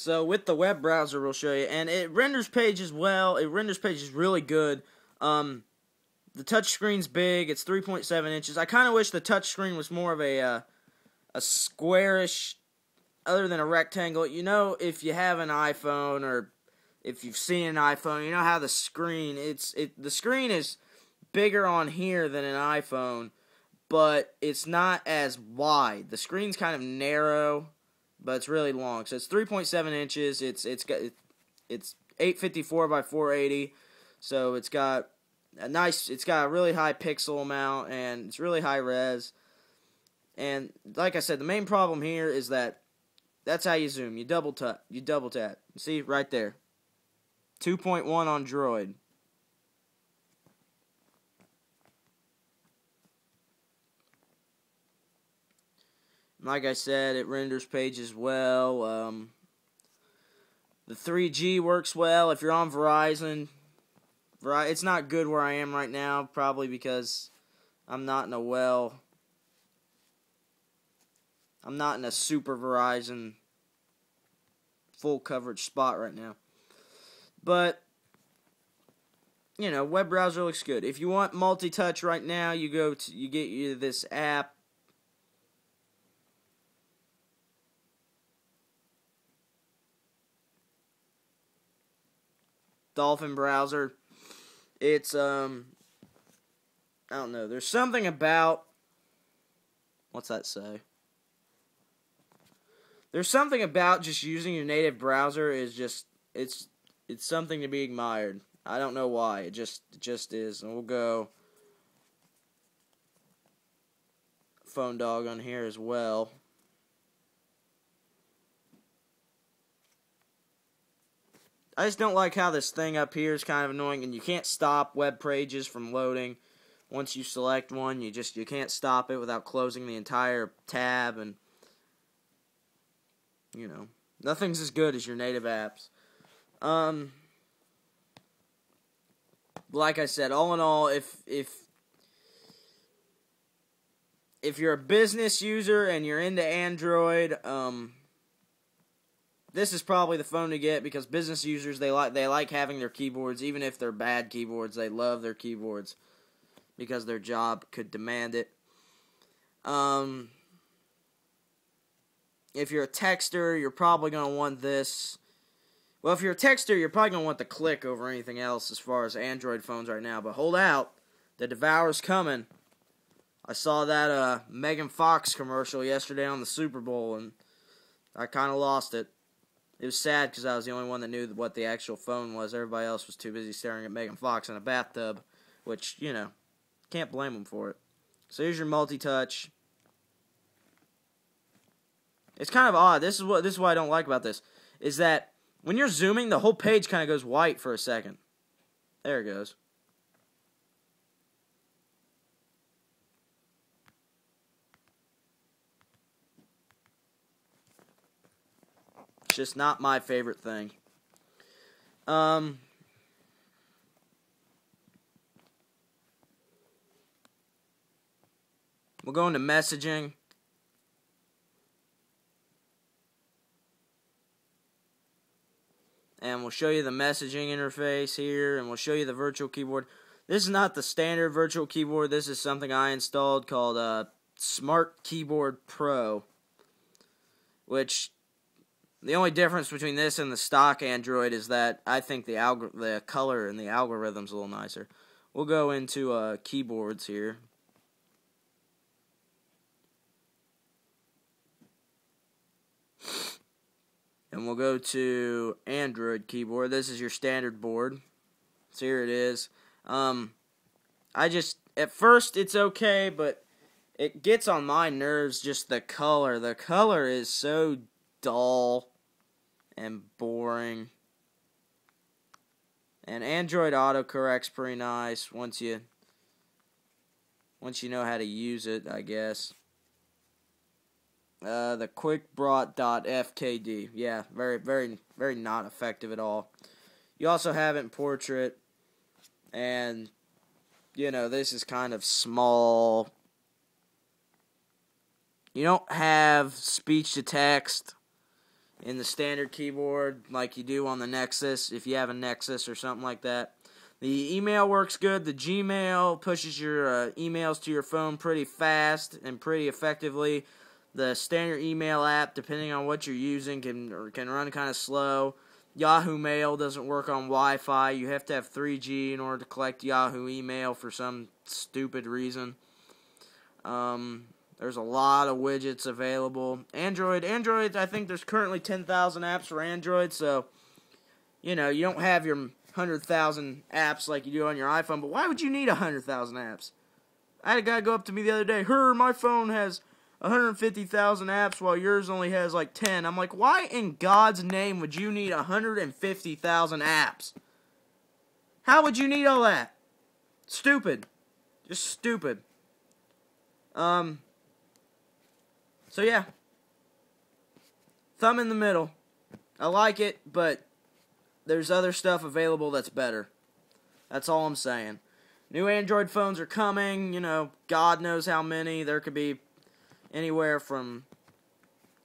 So with the web browser, we'll show you, and it renders pages well. It renders pages really good. The touchscreen's big. It's 3.7 inches. I kind of wish the touchscreen was more of a squarish, other than a rectangle. You know, if you have an iPhone or if you've seen an iPhone, you know how the screen the screen is bigger on here than an iPhone, but it's not as wide. The screen's kind of narrow, but it's really long. So it's 3.7 inches. It's 854 by 480. So it's got a really high pixel amount, and it's really high res. And like I said, the main problem here is that's how you zoom. You double tap. See right there. 2.1 on Droid. Like I said, it renders pages well. The 3G works well. If you're on Verizon, it's not good where I am right now, probably because I'm not in a super Verizon full coverage spot right now. But, you know, web browser looks good. If you want multi-touch right now, you get this app. Dolphin browser. It's I don't know. There's something about, what's that say? There's something about just using your native browser is just it's something to be admired. I don't know why. It just is. And we'll go Phone Dog on here as well. I just don't like how this thing up here is kind of annoying, and you can't stop web pages from loading. Once you select one, you can't stop it without closing the entire tab, and you know, nothing's as good as your native apps. Like I said, all in all, if you're a business user and you're into Android, this is probably the phone to get, because business users, they like having their keyboards, even if they're bad keyboards. They love their keyboards because their job could demand it. If you're a texter, you're probably going to want this. Well, if you're a texter, you're probably going to want the click over anything else as far as Android phones right now. But hold out. The Devour's coming. I saw that Megan Fox commercial yesterday on the Super Bowl, and I kind of lost it. It was sad because I was the only one that knew what the actual phone was. Everybody else was too busy staring at Megan Fox in a bathtub, which, you know, can't blame them for it. So here's your multi-touch. It's kind of odd. This is what I don't like about this, is that when you're zooming, the whole page kind of goes white for a second. There it goes. It's just not my favorite thing. We'll go into messaging. And we'll show you the messaging interface here, and we'll show you the virtual keyboard. This is not the standard virtual keyboard. This is something I installed called Smart Keyboard Pro, which the only difference between this and the stock Android is that I think the color and the algorithm's a little nicer. We'll go into keyboards here. And we'll go to Android keyboard. This is your standard board. So here it is. At first it's okay, but it gets on my nerves, just the color. The color is so dull and boring. And Android autocorrect's pretty nice once you know how to use it, I guess. The quickbrought.fkd. Yeah, very, very, very not effective at all. You also have it in portrait, and, you know, this is kind of small. You don't have speech to text. in the standard keyboard like you do on the Nexus, if you have a Nexus or something like that. The email works good. The Gmail pushes your emails to your phone pretty fast and pretty effectively. The standard email app, depending on what you're using, can run kind of slow. Yahoo Mail doesn't work on Wi-Fi. You have to have 3G in order to collect Yahoo email for some stupid reason. There's a lot of widgets available. Android, I think there's currently 10,000 apps for Android, so, you know, you don't have your 100,000 apps like you do on your iPhone, but why would you need 100,000 apps? I had a guy go up to me the other day, my phone has 150,000 apps while yours only has like 10. I'm like, why in God's name would you need 150,000 apps? How would you need all that? Stupid. Just stupid. So yeah. Thumb in the middle. I like it, but there's other stuff available that's better. That's all I'm saying. New Android phones are coming, you know, God knows how many. There could be anywhere from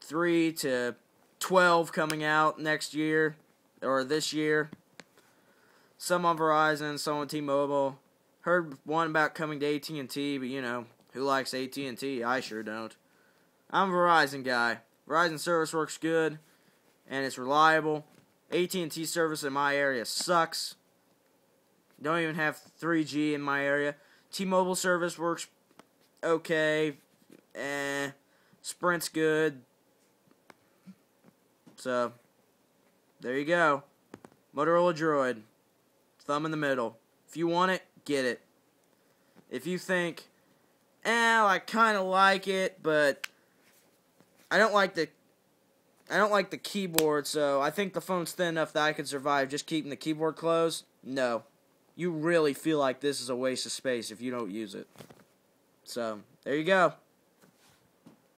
3 to 12 coming out next year, or this year. Some on Verizon, some on T-Mobile. Heard one about coming to AT&T, but you know, who likes AT&T? I sure don't. I'm a Verizon guy. Verizon service works good, and it's reliable. AT&T service in my area sucks. Don't even have 3G in my area. T-Mobile service works okay. Sprint's good. So, there you go. Motorola Droid. Thumb in the middle. If you want it, get it. If you think, I kind of like it, but I don't like the keyboard, so I think the phone's thin enough that I could survive just keeping the keyboard closed. No. You really feel like this is a waste of space if you don't use it. So, there you go.